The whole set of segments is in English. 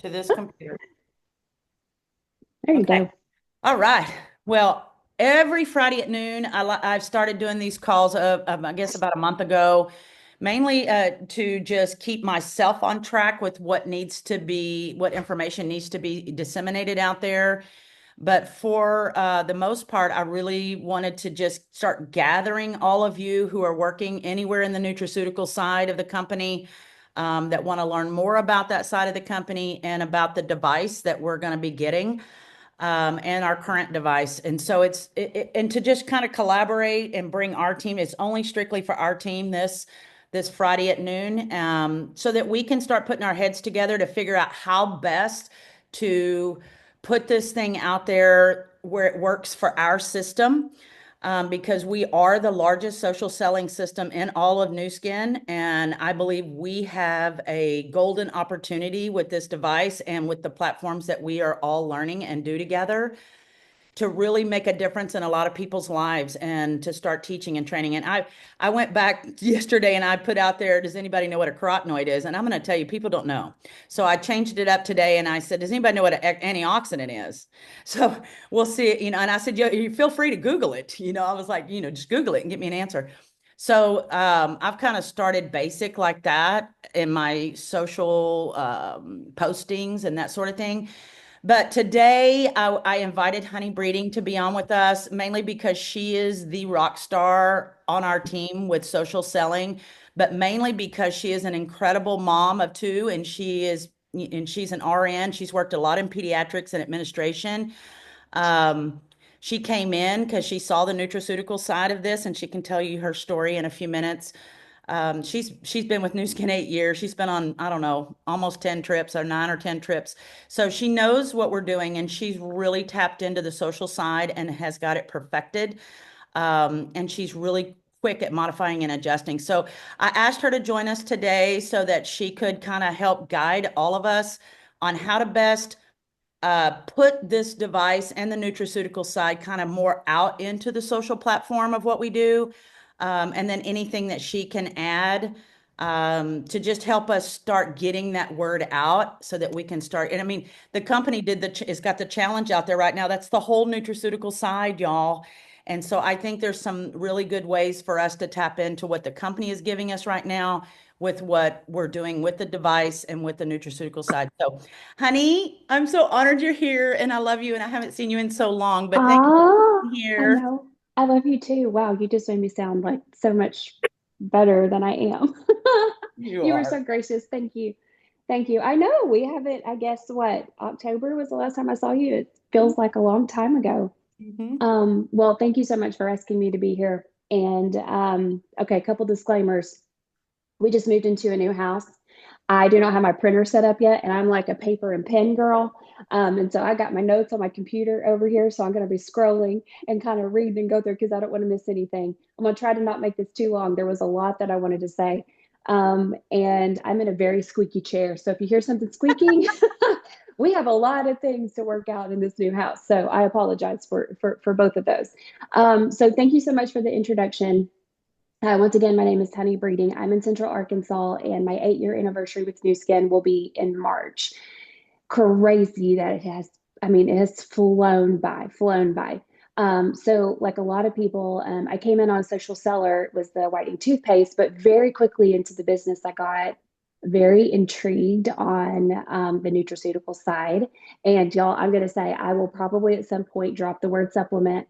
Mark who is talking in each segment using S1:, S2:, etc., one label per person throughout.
S1: to this computer.
S2: There you
S1: Okay.
S2: go.
S1: All right. Well, every Friday at noon, I've started doing these calls, I guess about a month ago, mainly to just keep myself on track with what information needs to be disseminated out there. But for the most part, I really wanted to just start gathering all of you who are working anywhere in the nutraceutical side of the company, that want to learn more about that side of the company and about the device that we're going to be getting, and our current device. And so and to just kind of collaborate and bring our team. It's only strictly for our team this Friday at noon, so that we can start putting our heads together to figure out how best to put this thing out there where it works for our system. Because we are the largest social selling system in all of Nu Skin. And I believe we have a golden opportunity with this device and with the platforms that we are all learning and do together to really make a difference in a lot of people's lives and to start teaching and training. And I went back yesterday and I put out there, does anybody know what a carotenoid is? And I'm going to tell you, people don't know. So I changed it up today and I said, does anybody know what an antioxidant is? So we'll see, and I said, you feel free to Google it. I was like, just Google it and get me an answer. So I've kind of started basic like that in my social postings and that sort of thing. But today I invited Honey Breeding to be on with us, mainly because she is the rock star on our team with social selling, but mainly because she is an incredible mom of two, and she's an RN. She's worked a lot in pediatrics and administration. Um, she came in because she saw the nutraceutical side of this, and she can tell you her story in a few minutes. She's been with Nu Skin 8 years. She's been on, I don't know, almost 10 trips or 9 or 10 trips. So she knows what we're doing, and she's really tapped into the social side and has got it perfected. And she's really quick at modifying and adjusting. So I asked her to join us today so that she could kind of help guide all of us on how to best put this device and the nutraceutical side kind of more out into the social platform of what we do. And then anything that she can add to just help us start getting that word out so that we can start. And I mean, the company has got the challenge out there right now. That's the whole nutraceutical side, y'all. And so I think there's some really good ways for us to tap into what the company is giving us right now with what we're doing with the device and with the nutraceutical side. So honey, I'm so honored you're here and I love you and I haven't seen you in so long, but thank you for
S2: Ah,
S1: being
S2: I
S1: here.
S2: know. I love you too. Wow, you just made me sound like so much better than I am.
S1: You
S2: You were
S1: are.
S2: so gracious. Thank you. Thank you. I know we haven't, I guess what, October was the last time I saw you. It feels like a long time ago.
S1: Mhm.
S2: Well, thank you so much for asking me to be here. And okay, a couple disclaimers. We just moved into a new house. I do not have my printer set up yet, and I'm like a paper and pen girl. And so I got my notes on my computer over here. So I'm going to be scrolling and kind of read and go through because I don't want to miss anything. I'm going to try to not make this too long. There was a lot that I wanted to say. And I'm in a very squeaky chair. So if you hear something squeaking, we have a lot of things to work out in this new house. So I apologize for both of those. So thank you so much for the introduction. Once again, my name is Honey Breeding. I'm in Central Arkansas, and my 8 year anniversary with Nu Skin will be in March. Crazy that it has, I mean, it has flown by, flown by. So, like a lot of people, I came in on social seller, it was the whitening toothpaste, but very quickly into the business, I got very intrigued on the nutraceutical side. And y'all, I'm going to say I will probably at some point drop the word supplement.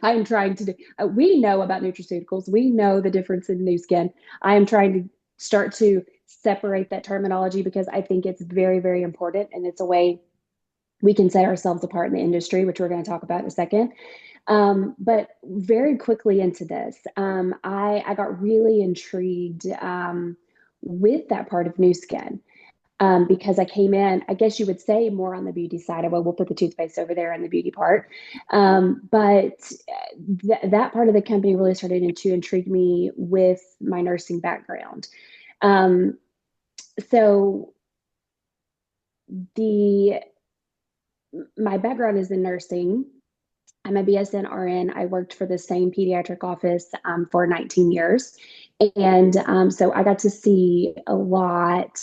S2: I'm trying to do, we know about nutraceuticals. We know the difference in Nu Skin. I am trying to start to separate that terminology because I think it's very, very important. And it's a way we can set ourselves apart in the industry, which we're going to talk about in a second. But very quickly into this, I got really intrigued with that part of Nu Skin because I came in, I guess you would say, more on the beauty side. Well, we'll put the toothpaste over there in the beauty part. But that part of the company really started to intrigue me with my nursing background. Um, so the my background is in nursing. I'm a BSN RN. I worked for the same pediatric office for 19 years. And so I got to see a lot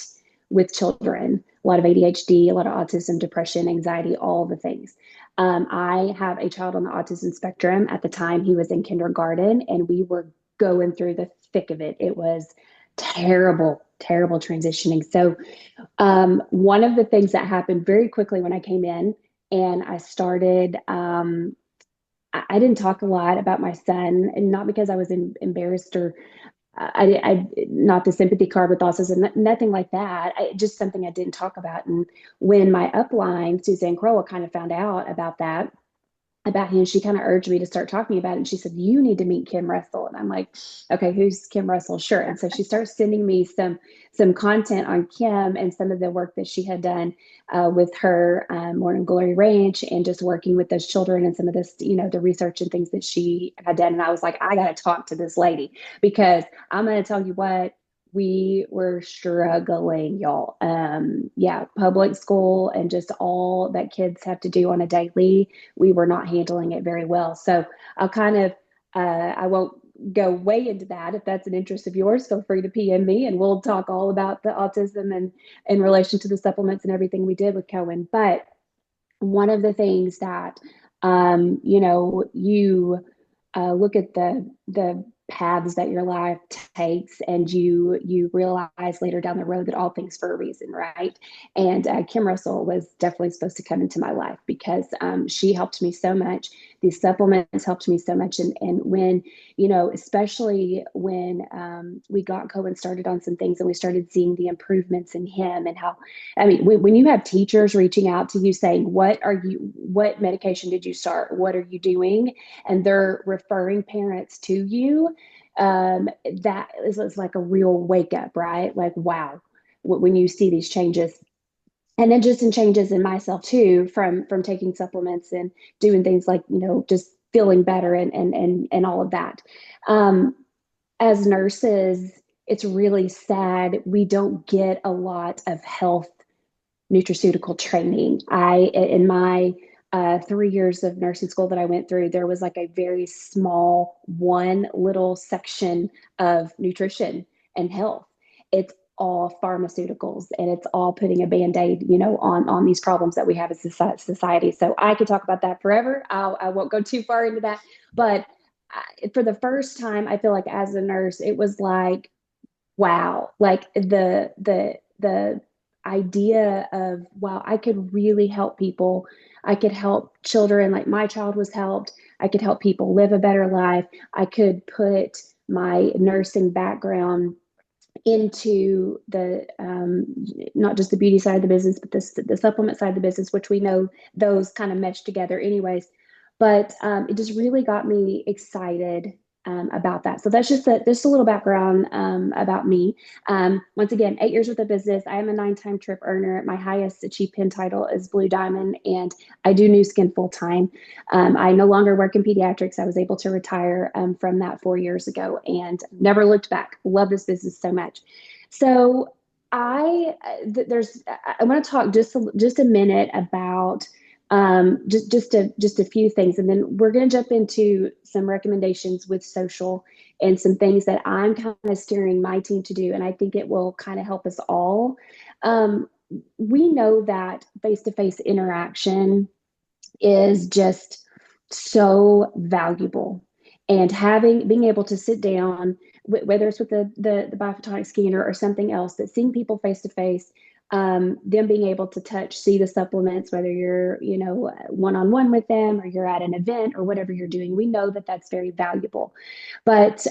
S2: with children, a lot of ADHD, a lot of autism, depression, anxiety, all the things. I have a child on the autism spectrum. At the time, he was in kindergarten, and we were going through the thick of it. It was terrible, terrible transitioning. So, one of the things that happened very quickly when I came in and I started, I didn't talk a lot about my son, and not because I was embarrassed or not the sympathy card with autism, nothing like that. Just something I didn't talk about. And when my upline, Suzanne Crowell, kind of found out about him, she kind of urged me to start talking about it. And she said, "You need to meet Kim Russell." And I'm like, "Okay, who's Kim Russell?" Sure. And so she starts sending me some content on Kim and some of the work that she had done with her Morning Glory Ranch, and just working with those children, and some of this, the research and things that she had done. And I was like, I got to talk to this lady, because I'm going to tell you what, we were struggling, y'all. Yeah, public school and just all that kids have to do on a daily, we were not handling it very well. So I'll kind of, I won't go way into that. If that's an interest of yours, feel free to PM me, and we'll talk all about the autism and in relation to the supplements and everything we did with Cohen. But one of the things that, you look at the paths that your life takes, and you realize later down the road that all things for a reason, right? And Kim Russell was definitely supposed to come into my life, because she helped me so much. These supplements helped me so much. And when, especially when we got Cohen started on some things, and we started seeing the improvements in him, and how, I mean, when you have teachers reaching out to you saying, what medication did you start? What are you doing? And they're referring parents to you, that is like a real wake up, right? Like, wow, when you see these changes. And then just in changes in myself too, from taking supplements and doing things like, just feeling better, and all of that. Um, as nurses, it's really sad we don't get a lot of health nutraceutical training. In my 3 years of nursing school that I went through, there was like a very small one little section of nutrition and health. It's all pharmaceuticals, and it's all putting a band-aid, on these problems that we have as society. So I could talk about that forever. I won't go too far into that. But for the first time, I feel like as a nurse, it was like, wow, like the idea of, wow, I could really help people. I could help children, like my child was helped. I could help people live a better life. I could put my nursing background into the not just the beauty side of the business, but the supplement side of the business, which we know those kind of mesh together anyways. But it just really got me excited about that. So that's just a little background about me. Once again, 8 years with the business. I am a 9-time trip earner. My highest achieved pin title is Blue Diamond, and I do Nu Skin full time. I no longer work in pediatrics. I was able to retire from that 4 years ago, and never looked back. Love this business so much. So I want to talk just a minute about just a few things, and then we're going to jump into some recommendations with social, and some things that I'm kind of steering my team to do, and I think it will kind of help us all. Um, we know that face-to-face interaction is just so valuable, and being able to sit down, whether it's with the biophotonic scanner or something else, that seeing people face to face, them being able to touch, see the supplements, whether you're, one-on-one with them, or you're at an event, or whatever you're doing, we know that that's very valuable. But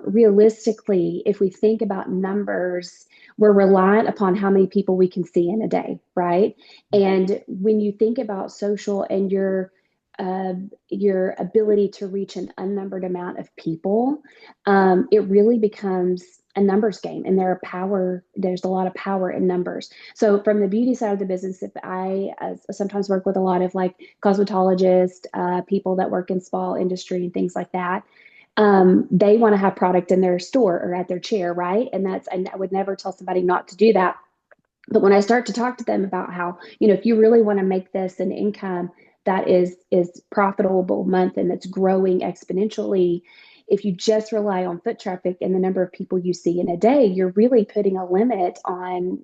S2: realistically, if we think about numbers, we're reliant upon how many people we can see in a day, right? And when you think about social and your ability to reach an unnumbered amount of people, it really becomes a numbers game, and there's a lot of power in numbers. So from the beauty side of the business, if I sometimes work with a lot of like cosmetologists, people that work in spa industry and things like that, they want to have product in their store or at their chair, right? And I would never tell somebody not to do that. But when I start to talk to them about how, if you really want to make this an income that is profitable month, and that's growing exponentially, if you just rely on foot traffic and the number of people you see in a day, you're really putting a limit on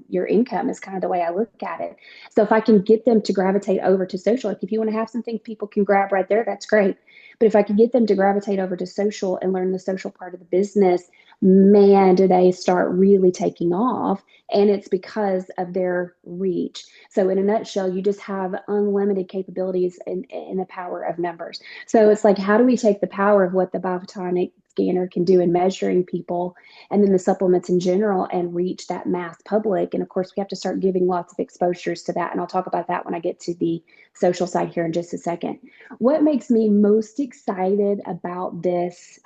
S2: your income is kind of the way I look at it. So if I can get them to gravitate over to social, like if you want to have something people can grab right there, that's great. But if I could get them to gravitate over to social and learn the social part of the business, man, do they start really taking off. And it's because of their reach. So in a nutshell, you just have unlimited capabilities in the power of numbers. So it's like, how do we take the power of what the Biophotonic scanner can do in measuring people and then the supplements in general and reach that mass public? And of course, we have to start giving lots of exposures to that. And I'll talk about that when I get to the social side here in just a second. What makes me most excited about this?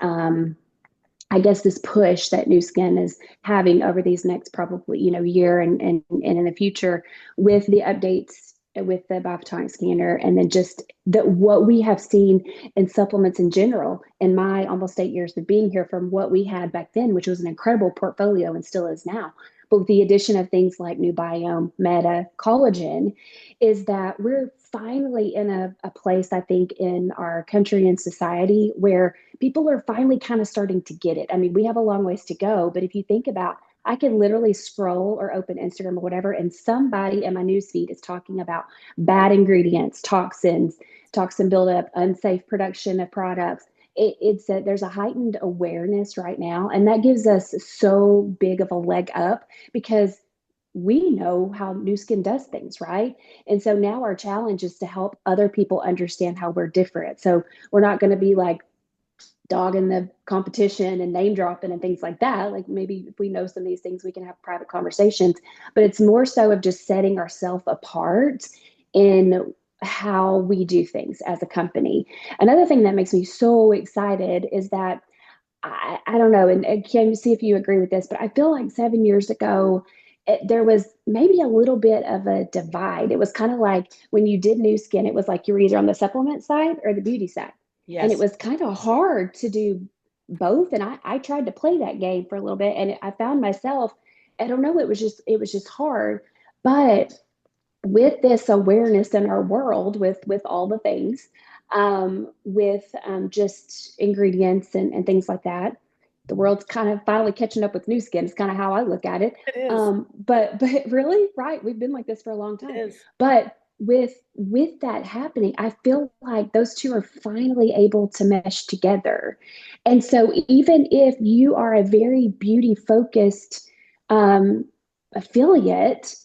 S2: I guess this push that Nu Skin is having over these next probably year and in the future with the updates with the Biophotonic scanner, and then just that what we have seen in supplements in general in my almost 8 years of being here from what we had back then, which was an incredible portfolio and still is now. But with the addition of things like New Biome, Meta, Collagen, is that we're finally in a place, I think, in our country and society where people are finally kind of starting to get it. I mean, we have a long ways to go, but if you think about, I can literally scroll or open Instagram or whatever, and somebody in my newsfeed is talking about bad ingredients, toxins, toxin buildup, unsafe production of products. It's that there's a heightened awareness right now, and that gives us so big of a leg up because we know how Nu Skin does things, right? And so now our challenge is to help other people understand how we're different. So we're not going to be like dogging the competition and name dropping and things like that. Like maybe if we know some of these things, we can have private conversations, but it's more so of just setting ourselves apart in how we do things as a company. Another thing that makes me so excited is that I don't know, and can you see if you agree with this, but I feel like 7 years ago, there was maybe a little bit of a divide. It was kind of like when you did Nu Skin, it was like you were either on the supplement side or the beauty side. And it
S1: Yes.
S2: was kind of hard to do both. And I tried to play that game for a little bit and I found myself, I don't know, it was just hard. But with this awareness in our world, with all the things, with just ingredients and things like that, the world's kind of finally catching up with Nu Skin. It's kind of how I look at it.
S1: It is.
S2: But really, right? We've been like this for a long
S1: It
S2: time.
S1: is.
S2: But with that happening, I feel like those two are finally able to mesh together. And so even if you are a very beauty focused affiliate,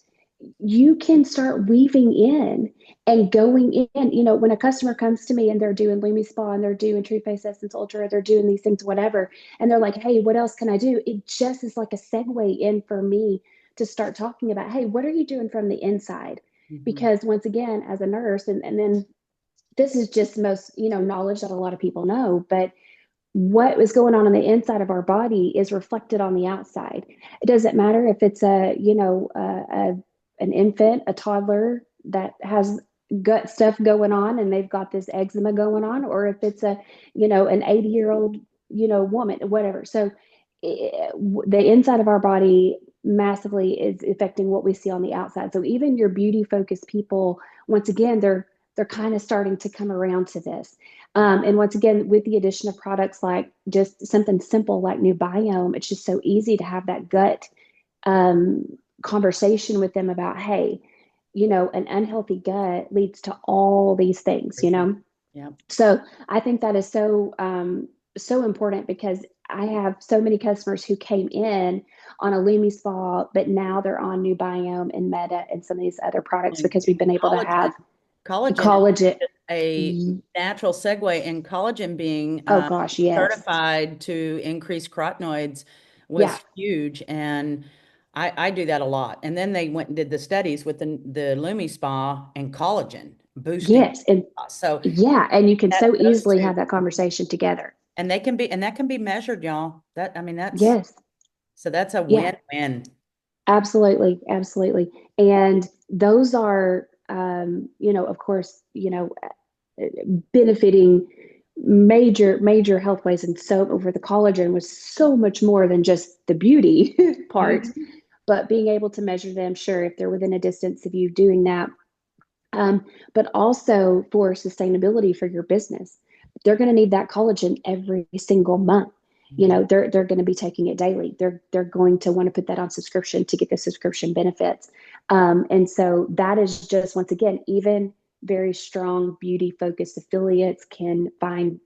S2: you can start weaving in and going in. When a customer comes to me and they're doing Lumi Spa and they're doing True Face Essence Ultra, they're doing these things, whatever, and they're like, hey, what else can I do? It just is like a segue in for me to start talking about, hey, what are you doing from the inside?
S1: Mhm.
S2: Because once again, as a nurse, and then this is just most, knowledge that a lot of people know, but what is going on the inside of our body is reflected on the outside. It doesn't matter if it's an infant, a toddler that has gut stuff going on and they've got this eczema going on, or if it's an 80-year-old, woman, whatever. So the inside of our body massively is affecting what we see on the outside. So even your beauty focused people, once again, they're kind of starting to come around to this. And once again, with the addition of products like just something simple like New Biome, it's just so easy to have that gut um, conversation with them about, hey, an unhealthy gut leads to all these things.
S1: Everything. Yeah.
S2: So I think that is so important because I have so many customers who came in on a Lumi Spa, but now they're on New Biome and Meta and some of these other products
S1: And
S2: because we've been able to
S1: collagen.
S2: have
S1: Collagen is
S2: collagen.
S1: a natural segue, and collagen being
S2: Oh gosh, yes.
S1: certified to increase carotenoids
S2: Yeah.
S1: was huge. And I do that a lot. And then they went and did the studies with the Lumi Spa and collagen boosting.
S2: Yes. And
S1: So
S2: yeah, and you can
S1: that
S2: so
S1: those
S2: easily
S1: two,
S2: have that conversation together.
S1: and that can be measured, y'all. I mean,
S2: Yes.
S1: that's a
S2: Yeah.
S1: win-win.
S2: Absolutely, absolutely. And those are, of course, benefiting major health ways. And so over the collagen was so much more than just the beauty part,
S1: Mhm.
S2: but being able to measure them, sure, if they're within a distance of you doing that, but also for sustainability for your business. they're going to need that collagen every single month. You
S1: Mhm.
S2: know, they're going to be taking it daily. They're going to want to put that on subscription to get the subscription benefits. And so that is just, once again, even very strong beauty focused affiliates can find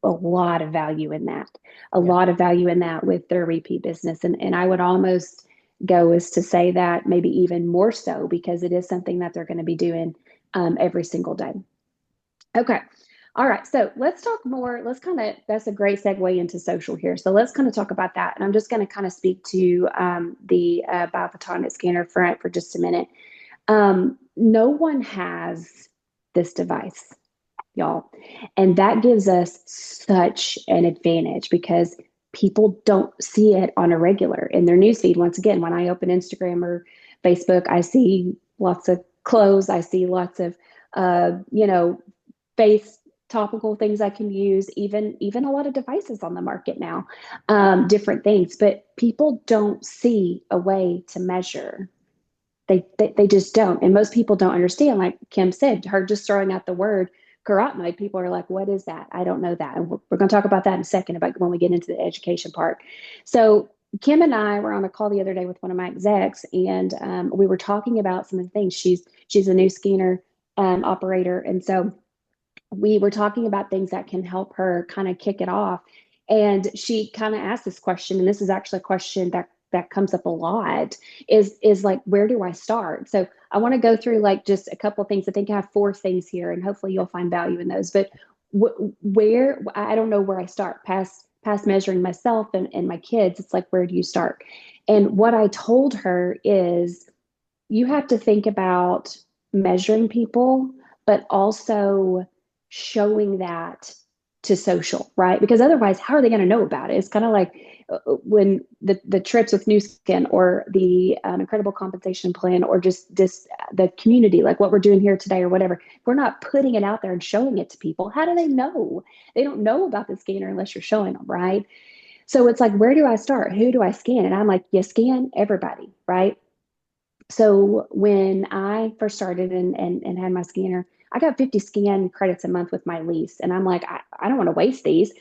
S2: a lot of value in that, a
S1: Yeah.
S2: lot of value in that with their repeat business. And I would almost go as to say that maybe even more so because it is something that they're going to be doing every single day. Okay. All right. So let's talk more. Let's kind of, that's a great segue into social here. So let's kind of talk about that. And I'm just going to kind of speak to the biophotonic scanner front for just a minute. No one has this device, y'all. And that gives us such an advantage because people don't see it on a regular in their newsfeed. Once again, when I open Instagram or Facebook, I see lots of clothes. I see lots of, you know, face topical things I can use, even a lot of devices on the market now, different things. But people don't see a way to measure. They just don't. And most people don't understand, like Kim said, her just throwing out the word carotenoid, people are like, what is that? I don't know that. And we're going to talk about that in a second about when we get into the education part. So Kim and I were on a call the other day with one of my execs, and we were talking about some of the things. She's a new scanner operator, and so we were talking about things that can help her kind of kick it off. And she kind of asked this question, and this is actually a question that comes up a lot is like, where do I start? So I want to go through like just a couple of things. I think I have 4 things here, and hopefully you'll find value in those. But where, I don't know where I start past measuring myself and my kids. It's like, where do you start? And what I told her is you have to think about measuring people, but also showing that to social, right? Because otherwise, how are they going to know about it? It's kind of like when the trips with New Skin or the Incredible Compensation Plan or just this the community, like what we're doing here today or whatever. If we're not putting it out there and showing it to people, how do they know? They don't know about the scanner unless you're showing them, right? So it's like, where do I start? Who do I scan? And I'm like, you scan everybody, right? So when I first started and had my scanner, I got 50 scan credits a month with my lease. And I'm like, I don't want to waste these.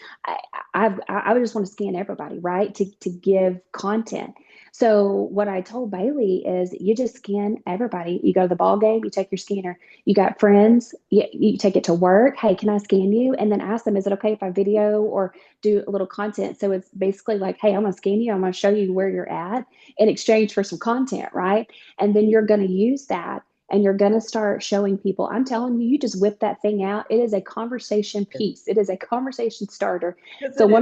S2: I would just want to scan everybody, right? To give content. So what I told Bailey is you just scan everybody. You go to the ball game, you take your scanner. You got friends, you take it to work. Hey, can I scan you? And then ask them, is it okay if I video or do a little content? So it's basically like, hey, I'm gonna scan you. I'm gonna show you where you're at in exchange for some content, right? And then you're going to use that and you're going to start showing people. I'm telling you, you just whip that thing out. It is a conversation piece. It is a conversation starter.
S1: Yes,
S2: So
S1: it is.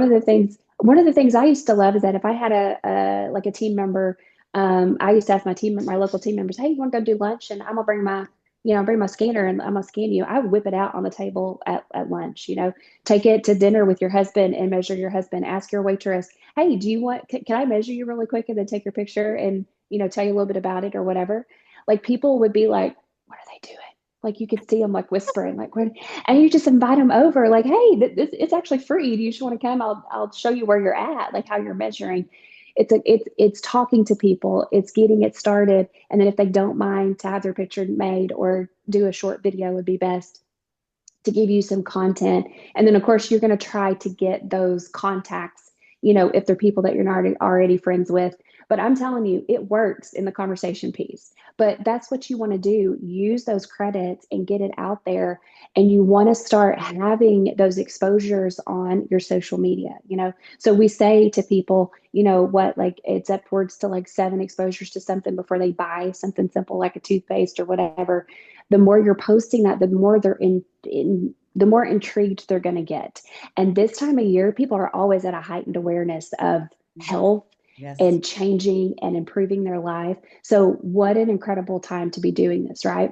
S2: one of the things I used to love is that if I had like a team member, I used to ask my local team members, hey, you want to go do lunch? And I'm gonna bring my scanner and I'm gonna scan you. I would whip it out on the table at lunch, take it to dinner with your husband and measure your husband. Ask your waitress, hey, can I measure you really quick and then take your picture and tell you a little bit about it or whatever. Like people would be like, what are they doing? Like you could see them like whispering, like what? And you just invite them over, like, hey, it's actually free. Do you just want to come? I'll show you where you're at, like how you're measuring. It's talking to people, it's getting it started, and then if they don't mind to have their picture made or do a short video would be best to give you some content. And then, of course, you're going to try to get those contacts, if they're people that you're not already friends with. But I'm telling you, it works in the conversation piece. But that's what you want to do. Use those credits and get it out there. And you want to start having those exposures on your social media. So we say to people, what, like it's upwards to like 7 exposures to something before they buy something simple like a toothpaste or whatever. The more you're posting that, the more they're the more intrigued they're going to get. And this time of year, people are always at a heightened awareness of
S1: Mhm.
S2: health
S1: Yes.
S2: and changing and improving their life. So, what an incredible time to be doing this, right?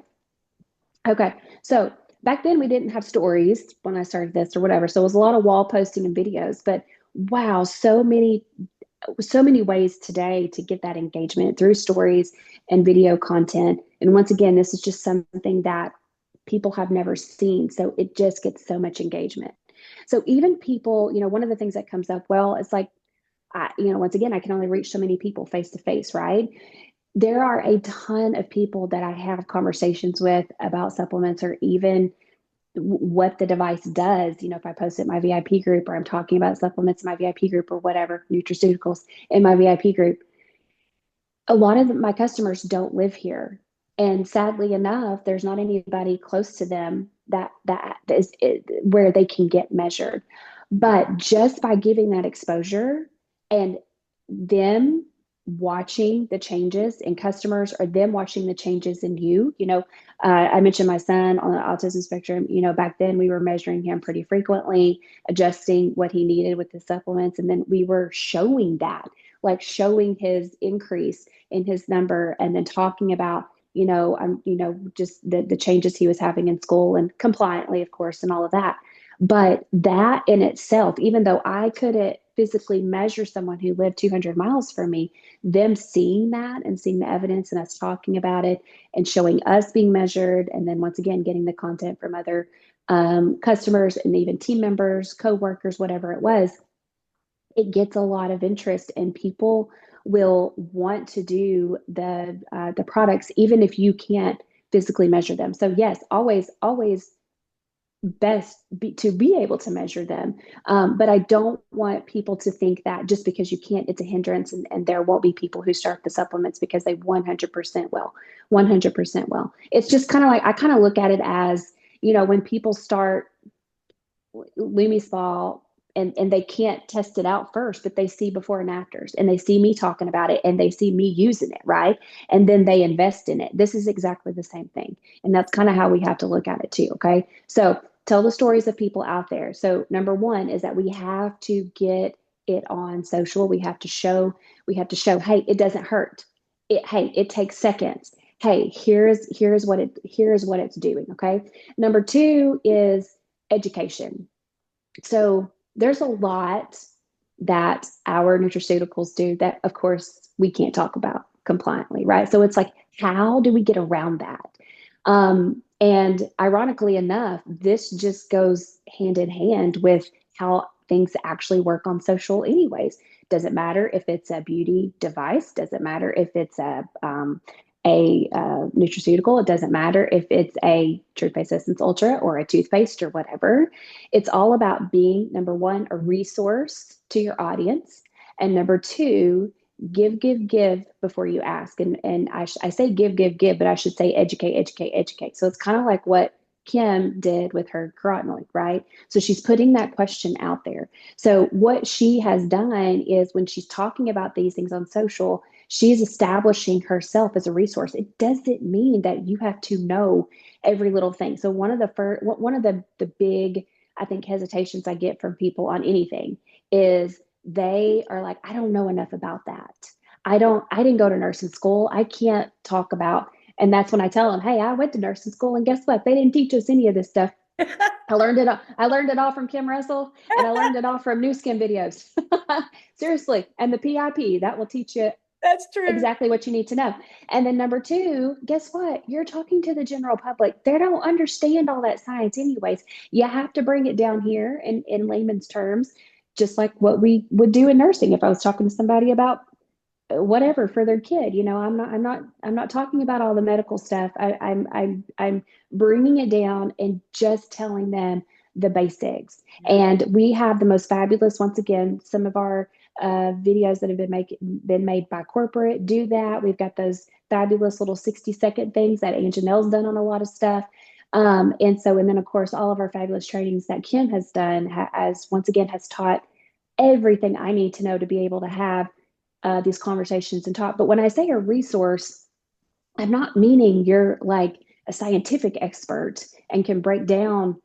S2: Okay. So, back then we didn't have stories when I started this or whatever. So, it was a lot of wall posting and videos, but wow, so many ways today to get that engagement through stories and video content. And once again, this is just something that people have never seen. So it just gets so much engagement. So even people, one of the things that comes up, well, it's like, once again, I can only reach so many people face to face, right? There are a ton of people that I have conversations with about supplements or even what the device does. You know, if I post it in my VIP group, or I'm talking about supplements in my VIP group, or whatever, nutraceuticals in my VIP group, a lot of my customers don't live here. And sadly enough, there's not anybody close to them that is where they can get measured. But just by giving that exposure and them watching the changes in customers, or them watching the changes in you know, I mentioned my son on the autism spectrum. You know, back then we were measuring him pretty frequently, adjusting what he needed with the supplements. And then we were showing that, like showing his increase in his number, and then talking about, you know, just the changes he was having in school, and compliantly, of course, and all of that. But that in itself, even though I couldn't physically measure someone who lived 200 miles from me, them seeing that and seeing the evidence and us talking about it and showing us being measured, and then once again getting the content from other customers and even team members, co-workers, whatever it was, it gets a lot of interest, and people will want to do the products even if you can't physically measure them. So yes, always to be able to measure them. But I don't want people to think that just because you can't, it's a hindrance, and there won't be people who start the supplements because they 100% will. 100% will. It's just kind of like, I kind of look at it as, you know, when people start LumiSpa, and they can't test it out first, but they see before and afters, and they see me talking about it, and they see me using it, right? And then they invest in it. This is exactly the same thing. And that's kind of how we have to look at it too. Okay. So tell the stories of people out there. So number one is that we have to get it on social. We have to show, hey, it doesn't hurt. Hey, it takes seconds. Hey, here's what it's doing. Okay. Number two is education. So there's a lot that our nutraceuticals do that, of course, we can't talk about compliantly, right? So it's like, how do we get around that? And ironically enough, this just goes hand in hand with how things actually work on social, anyways. Doesn't matter if it's a beauty device, doesn't matter if it's a nutraceutical. It doesn't matter if it's a Tru Face Essence Ultra or a toothpaste or whatever. It's all about being, number one, a resource to your audience. And number two, give before you ask. And I say give, but I should say educate. So it's kind of like what Kim did with her carotenoid, right? So she's putting that question out there. So what she has done is, when she's talking about these things on social, she's establishing herself as a resource. It doesn't mean that you have to know every little thing. So one of the big, I think, hesitations I get from people on anything is they are like, I don't know enough about that. I didn't go to nursing school. I can't talk about. And that's when I tell them, hey, I went to nursing school, and guess what? They didn't teach us any of this stuff. I learned it. I learned it all from Kim Russell, and I learned it all from Nu Skin videos. Seriously, and the PIP that will teach you
S1: That's true.
S2: exactly what you need to know. And then number two, guess what? You're talking to the general public. They don't understand all that science, anyways. You have to bring it down here in layman's terms, just like what we would do in nursing. If I was talking to somebody about whatever for their kid, you know, I'm not talking about all the medical stuff. I'm bringing it down and just telling them the basics. And we have the most fabulous, once again, some of our videos that have been made by corporate do that. We've got those fabulous little 60-second things that Anjanelle's done on a lot of stuff. And then of course, all of our fabulous trainings that Kim has done as once again has taught everything I need to know to be able to have these conversations and talk. But when I say a resource, I'm not meaning you're like a scientific expert and can break down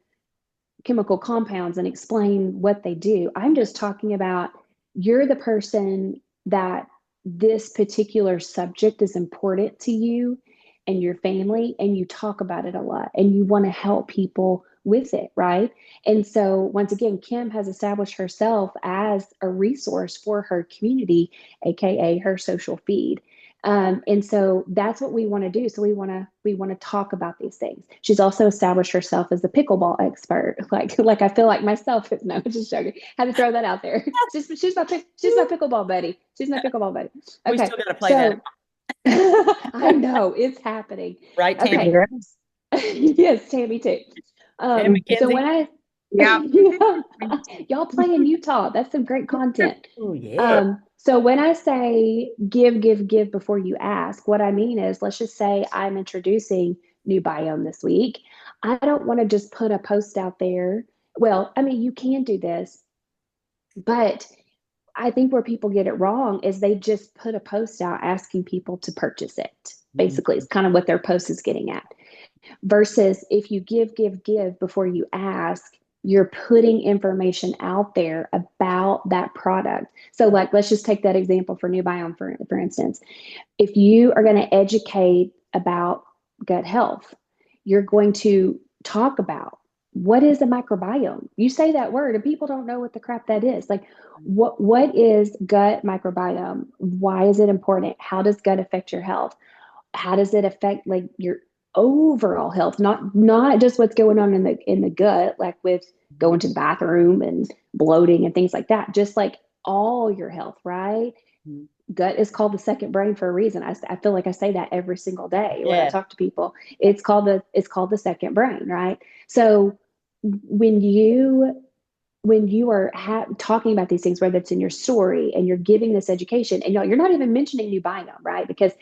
S2: chemical compounds and explain what they do. I'm just talking about, you're the person that this particular subject is important to you and your family, and you talk about it a lot, and you want to help people with it, right? And so once again, Kim has established herself as a resource for her community, aka her social feed. And so that's what we want to do. So we want to talk about these things. She's also established herself as the pickleball expert. Like I feel like myself. No, just joking. Had to throw that out there. She's my pickleball buddy. She's my pickleball buddy.
S1: We
S2: Okay,
S1: still got to play that.
S2: so I know it's happening.
S1: Right, Tammy?
S2: Okay, yes, Tammy too.
S1: And
S2: So when
S1: Mackenzie.
S2: I,
S3: Yeah.
S2: y'all play in Utah, that's some great content.
S1: Oh, yeah.
S2: So when I say give, give, give before you ask, what I mean is, let's just say I'm introducing New Biome this week. I don't want to just put a post out there. Well, I mean, you can do this, but I think where people get it wrong is they just put a post out asking people to purchase it. Basically, it's kind of what their post is getting at. Versus if you give, give, give before you ask, you're putting information out there about that product. So, like, let's just take that example for New Biome, for instance. If you are going to educate about gut health, you're going to talk about what is a microbiome. You say that word and people don't know what the crap that is. Like, what is gut microbiome? Why is it important? How does gut affect your health? How does it affect like your overall health, not just what's going on in the gut, like with going to the bathroom and bloating and things like that, just like all your health, right? Gut is called the second brain for a reason. I feel like I say that every single day when I
S1: Yeah.
S2: talk to people. It's called the second brain, right? So when you are talking about these things, whether it's in your story and you're giving this education, and you're not even mentioning New Biome, right? Because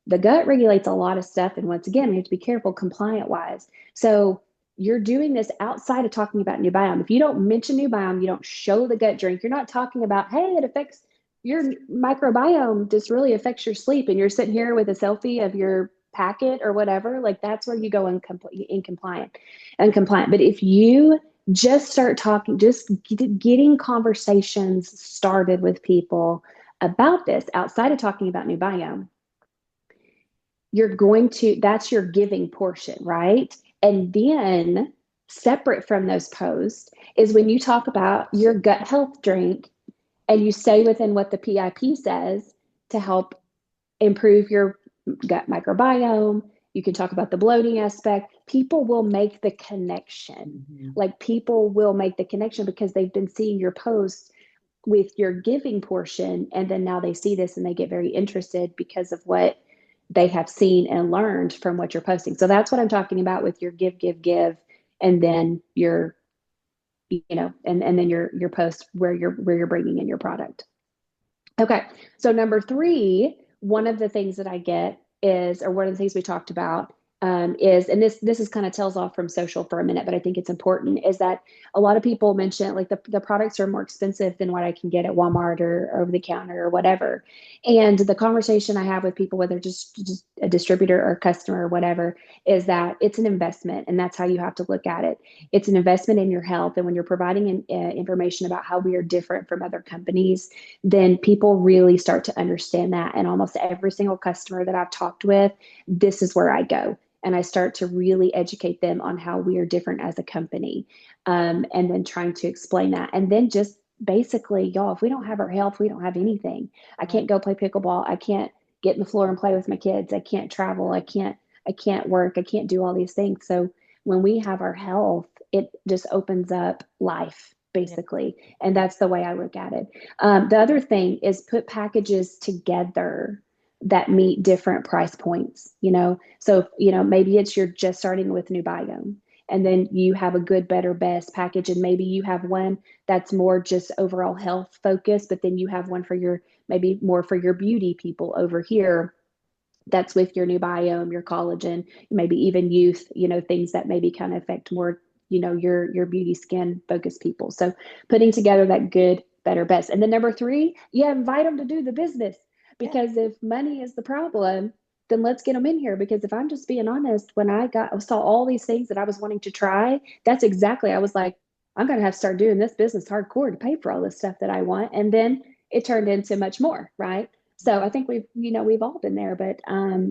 S2: the gut regulates a lot of stuff. And once again, we have to be careful compliant wise. So you're doing this outside of talking about New Biome. If you don't mention New Biome, you don't show the gut drink, you're not talking about, hey, it affects your microbiome, just really affects your sleep. And you're sitting here with a selfie of your packet or whatever, like that's where you go uncompliant. But if you just start talking, just getting conversations started with people about this outside of talking about New Biome, that's your giving portion, right? And then separate from those posts is when you talk about your gut health drink and you stay within what the PIP says to help improve your gut microbiome. You can talk about the bloating aspect. People will make the connection. Like people will make the connection because they've been seeing your posts with your giving portion. And then now they see this and they get very interested because of what they have seen and learned from what you're posting. So that's what I'm talking about with your give, give, give, and then and then your post where you're bringing in your product. Okay. So number three, one of the things that I get is, or one of the things we talked about is, and this is kind of tails off from social for a minute, but I think it's important, is that a lot of people mention like the products are more expensive than what I can get at Walmart or over the counter or whatever. And the conversation I have with people, whether just a distributor or a customer or whatever, is that it's an investment, and that's how you have to look at it. It's an investment in your health. And when you're providing information about how we are different from other companies, then people really start to understand that. And almost every single customer that I've talked with, this is where I go. And I start to really educate them on how we are different as a company. And then trying to explain that. And then just basically, y'all, if we don't have our health, we don't have anything. I can't go play pickleball. I can't get in the floor and play with my kids. I can't travel. I can't work. I can't do all these things. So when we have our health, it just opens up life basically. And that's the way I look at it. The other thing is put packages together that meet different price points, So, maybe you're just starting with New Biome, and then you have a good, better, best package. And maybe you have one that's more just overall health focused, but then you have one maybe more for your beauty people over here that's with your New Biome, your collagen, maybe even youth, things that maybe kind of affect more, your beauty skin focused people. So putting together that good, better, best. And then number three, invite them to do the business, because if money is the problem, then let's get them in here. Because if I'm just being honest, when I saw all these things that I was wanting to try, that's exactly, I was like, I'm going to have to start doing this business hardcore to pay for all this stuff that I want. And then it turned into much more, right? So I think we've all been there, but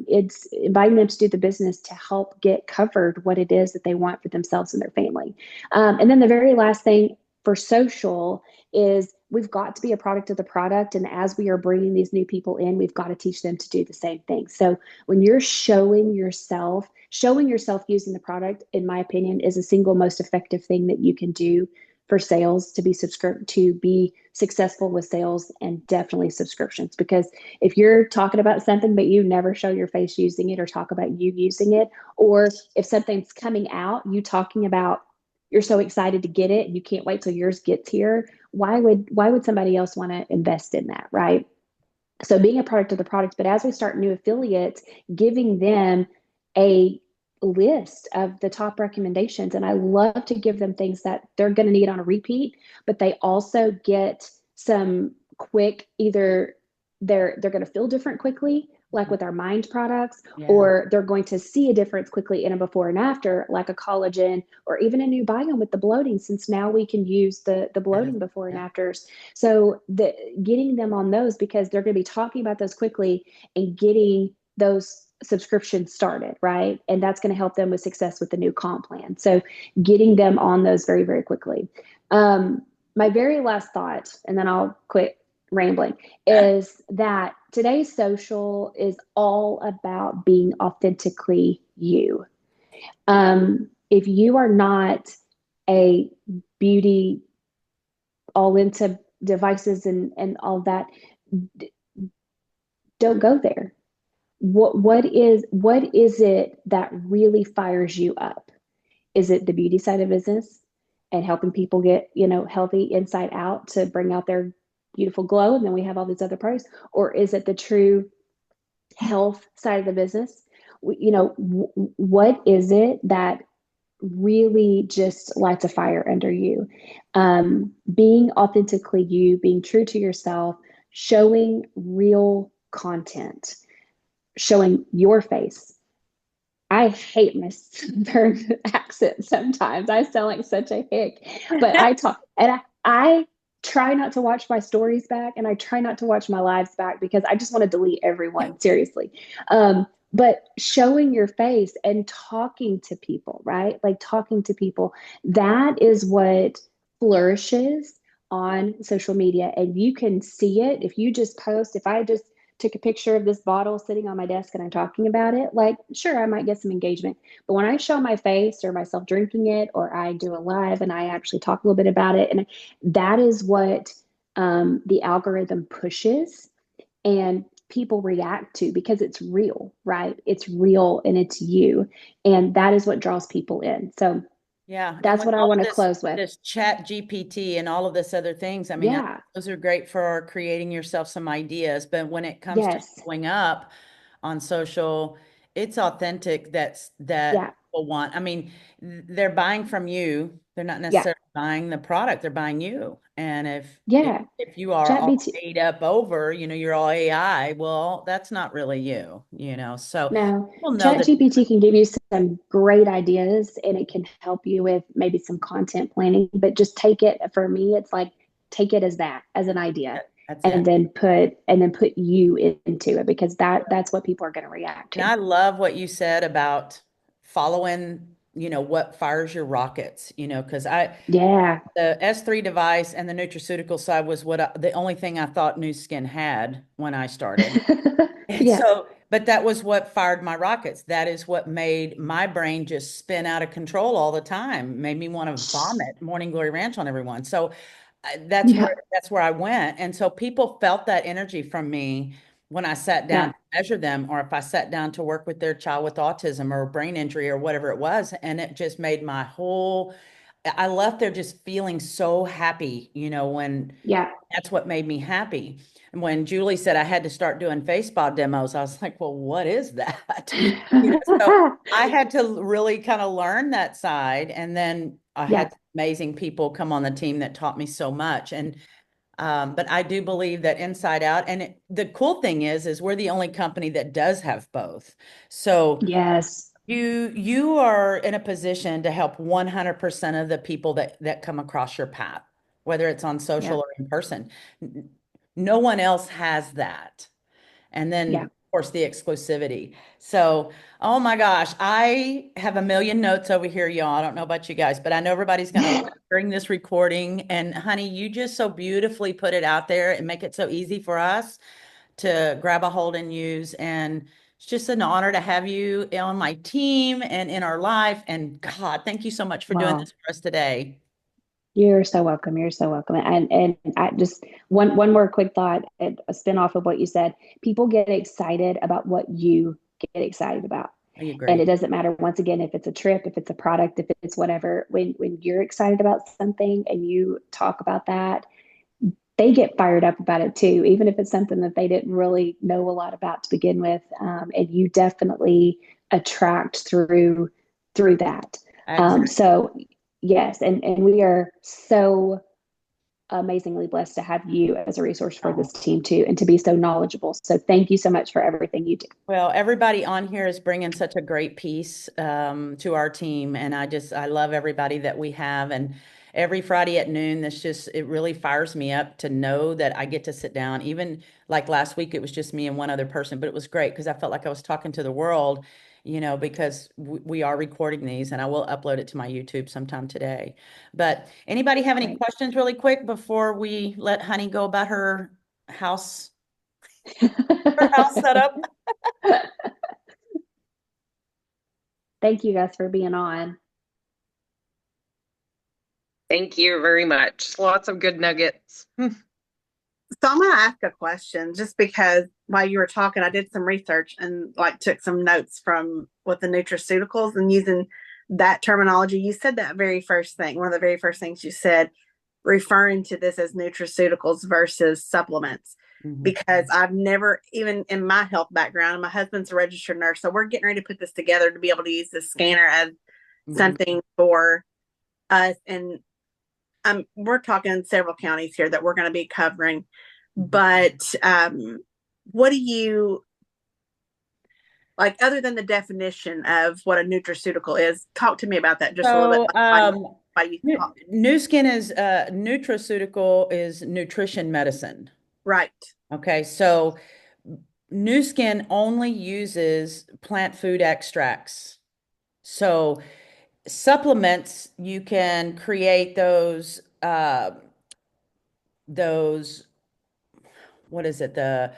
S2: it's inviting them to do the business to help get covered what it is that they want for themselves and their family. And then the very last thing for social is we've got to be a product of the product. And as we are bringing these new people in, we've got to teach them to do the same thing. So when you're showing yourself using the product, in my opinion, is the single most effective thing that you can do for sales, to be successful with sales, and definitely subscriptions. Because if you're talking about something but you never show your face using it or talk about you using it, or if something's coming out, you talking about you're so excited to get it and you can't wait till yours gets here, why would somebody else want to invest in that, right? So being a product of the product, but as we start new affiliates, giving them a list of the top recommendations. And I love to give them things that they're going to need on a repeat, but they also get some quick, either they're going to feel different quickly, like with our mind products,
S1: Yeah.
S2: or they're going to see a difference quickly in a before and after, like a collagen, or even a new biome with the bloating, since now we can use the bloating before and
S1: Yeah.
S2: afters. So getting them on those, because they're going to be talking about those quickly and getting those subscriptions started, right? And that's going to help them with success with the new comp plan. So getting them on those very, very quickly. My very last thought, and then I'll quit rambling, is that today's social is all about being authentically you. If you are not a beauty all into devices and all that, don't go there. What is it that really fires you up? Is it the beauty side of business and helping people get, healthy inside out to bring out their beautiful glow? And then we have all these other parts. Or is it the true health side of the business? What is it that really just lights a fire under you? Being authentically you, being true to yourself, showing real content, showing your face. I hate my southern accent sometimes. I sound like such a hick, but I talk, and I try not to watch my stories back, and I try not to watch my lives back because I just want to delete everyone, seriously. But showing your face and talking to people, right? Like talking to people, that is what flourishes on social media. And you can see it if you just post. If I just took a picture of this bottle sitting on my desk and I'm talking about it, like, sure, I might get some engagement. But when I show my face or myself drinking it, or I do a live and I actually talk a little bit about it, and that is what the algorithm pushes and people react to, because it's real, right? It's real and it's you. And that is what draws people in. So
S1: Yeah, and
S2: that's
S1: with
S2: what I
S1: all
S2: want
S1: of
S2: to close with.
S1: this chat GPT and all of this other things, I mean,
S2: Yeah.
S1: those are great for creating yourself some ideas, but when it comes to
S2: Yes.
S1: showing up on social, it's authentic. That
S2: Yeah.
S1: people want. I mean, they're buying from you. They're not
S2: Yeah.
S1: necessarily buying the product, they're buying you. And
S2: Yeah.
S1: if you are
S2: Chat
S1: all
S2: BT.
S1: made up over, you're all AI, well, that's not really you. So
S2: No,
S1: we'll know that.
S2: ChatGPT can give you some great ideas and it can help you with maybe some content planning, but just take it, for me, it's like take it as that, as an idea,
S1: That's
S2: and
S1: it.
S2: then put you into it, because that's what people are going to react
S1: And
S2: to.
S1: I love what you said about following, what fires your rockets, because
S2: Yeah.
S1: the S3 device and the nutraceutical side was the only thing I thought Nu Skin had when I started. And
S2: Yes.
S1: so, but that was what fired my rockets. That is what made my brain just spin out of control all the time, made me want to vomit Morning Glory Ranch on everyone. So
S2: Yeah.
S1: that's where I went. And so people felt that energy from me when I sat down
S2: Yeah.
S1: to measure them, or if I sat down to work with their child with autism or brain injury or whatever it was. And it just made I left there just feeling so happy, when
S2: Yeah.
S1: that's what made me happy. And when Julie said I had to start doing face spa demos, I was like, well, what is that? So I had to really kind of learn that side. And then I
S2: Yeah.
S1: had amazing people come on the team that taught me so much. And but I do believe that inside out, and the cool thing is we're the only company that does have both. So
S2: Yes.
S1: you are in a position to help 100% of the people that come across your path, whether it's on
S2: Yeah.
S1: social or in person. No one else has that. And then,
S2: Yeah.
S1: of course, the exclusivity. So, oh my gosh, I have a million notes over here, y'all. I don't know about you guys, but I know everybody's going to listen during this recording. And honey, you just so beautifully put it out there and make it so easy for us to grab a hold and use. And it's just an honor to have you on my team and in our life. And God, thank you so much for doing
S2: Wow.
S1: this for us today.
S2: You're so welcome. You're so welcome. And I just, one more quick thought, a spin off of what you said. People get excited about what you get excited about.
S1: I
S2: And it
S1: agree.
S2: doesn't matter, once again, if it's a trip, if it's a product, if it's whatever, when you're excited about something and you talk about that, they get fired up about it too, even if it's something that they didn't really know a lot about to begin with. And you definitely attract through that.
S1: Exactly.
S2: So yes, and we are so amazingly blessed to have you as a resource for this team too, and to be so knowledgeable. So thank you so much for everything you do.
S1: Well, everybody on here is bringing such a great piece to our team, and I love everybody that we have. And every Friday at noon, it really fires me up to know that I get to sit down. Even like last week, it was just me and one other person, but it was great because I felt like I was talking to the world, because we are recording these, and I will upload it to my YouTube sometime today. But anybody have any
S2: Great.
S1: questions really quick before we let Honey go about house, her house setup?
S2: Thank you guys for being on.
S3: Thank you very much. Lots of good nuggets.
S4: So I'm going to ask a question just because while you were talking, I did some research and like took some notes from with the nutraceuticals and using that terminology. You said that very first thing, one of the very first things you said, referring to this as nutraceuticals versus supplements.
S1: Mhm.
S4: Because I've never, even in my health background, my husband's a registered nurse. So we're getting ready to put this together to be able to use the scanner as
S1: Mhm.
S4: something for us. And we're talking several counties here that we're going to be covering. But what do you like other than the definition of what a nutraceutical is? Talk to me about that just a little bit.
S1: So,
S4: Like why you talk.
S1: New Skin is nutraceutical is nutrition medicine.
S4: Right.
S1: Okay, so New Skin only uses plant food extracts. So supplements, you can create those what is it, the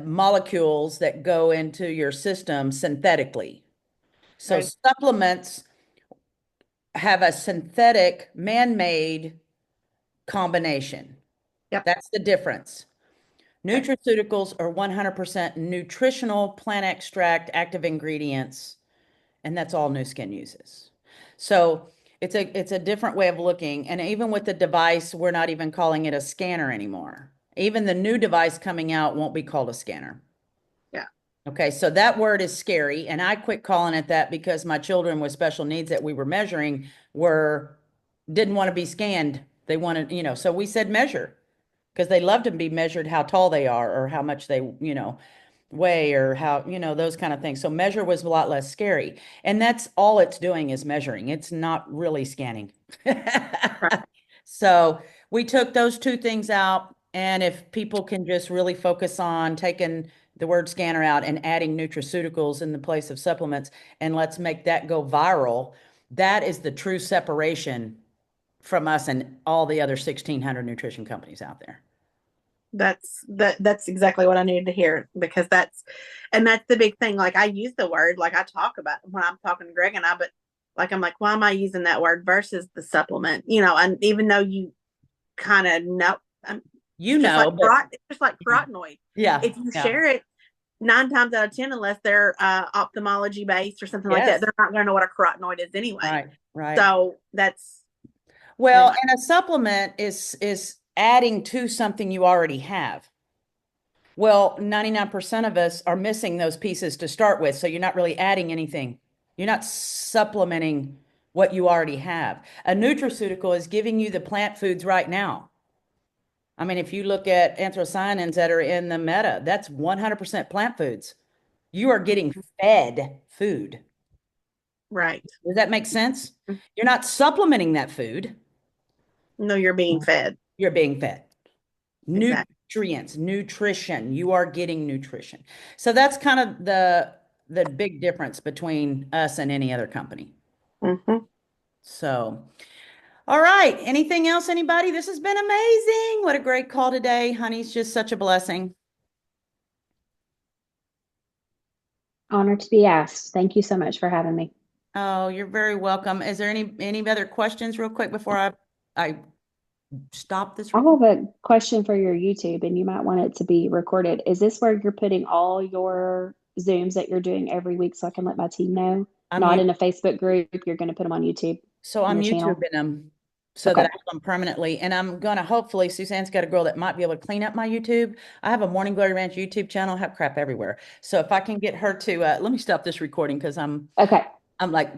S1: molecules that go into your system synthetically. So
S4: Right.
S1: supplements have a synthetic, man-made combination.
S4: Yep.
S1: That's the difference.
S4: Okay.
S1: Nutraceuticals are 100% nutritional plant extract active ingredients, and that's all New Skin uses. So it's a different way of looking. And even with the device, we're not even calling it a scanner anymore. Even the new device coming out won't be called a scanner.
S4: Yeah.
S1: Okay, so that word is scary, and I quit calling it that because my children with special needs that we were measuring were didn't want to be scanned. They wanted, so we said measure because they love to be measured how tall they are or how much they, weigh or how, those kind of things. So measure was a lot less scary. And that's all it's doing is measuring. It's not really scanning.
S4: Right.
S1: So we took those two things out. And if people can just really focus on taking the word scanner out and adding nutraceuticals in the place of supplements, and let's make that go viral, that is the true separation from us and all the other 1,600 nutrition companies out there.
S4: That's exactly what I needed to hear because that's the big thing. Like I use the word, like I talk about when I'm talking to Greg and I, but like I'm like, why am I using that word versus the supplement? And even though you kind of know,
S1: You know, but
S4: it's just like carotenoid.
S1: yeah,
S4: If you
S1: yeah.
S4: share it 9 times out of 10, unless they're ophthalmology based or something like that,
S1: Yes.
S4: they're not going to know what a carotenoid is anyway.
S1: Right, right.
S4: So that's
S1: Well,
S4: anyway.
S1: and a supplement is adding to something you already have. Well, 99% of us are missing those pieces to start with, so you're not really adding anything. You're not supplementing what you already have. A nutraceutical is giving you the plant foods right now. I mean, if you look at anthocyanins that are in the meta, that's 100% plant foods. You are getting fed food.
S4: Right.
S1: Does that make sense? You're not supplementing that food.
S4: No, you're being fed.
S1: You're being fed.
S4: Exactly.
S1: Nutrients, nutrition. You are getting nutrition. So that's kind of the big difference between us and any other company.
S4: Hmm.
S1: So, all right. Anything else, anybody? This has been amazing. What a great call today. Honey's just such a blessing.
S2: Honored to be asked. Thank you so much for having me.
S1: Oh, you're very welcome. Is there any other questions real quick before I stop this
S2: I
S1: recording?
S2: have a question for your YouTube, and you might want it to be recorded. Is this where you're putting all your Zooms that you're doing every week so I can let my team know?
S1: I'm
S2: Not
S1: you-
S2: in a Facebook group. You're going to put them on YouTube.
S1: So
S2: on
S1: I'm
S2: the channel?
S1: YouTubing them so
S2: Okay.
S1: that I have them permanently. And I'm gonna hopefully, Suzanne's got a girl that might be able to clean up my YouTube. I have a Morning Glory Ranch YouTube channel, I have crap everywhere. So if I can get her to, let me stop this recording because
S2: Okay.
S1: I'm like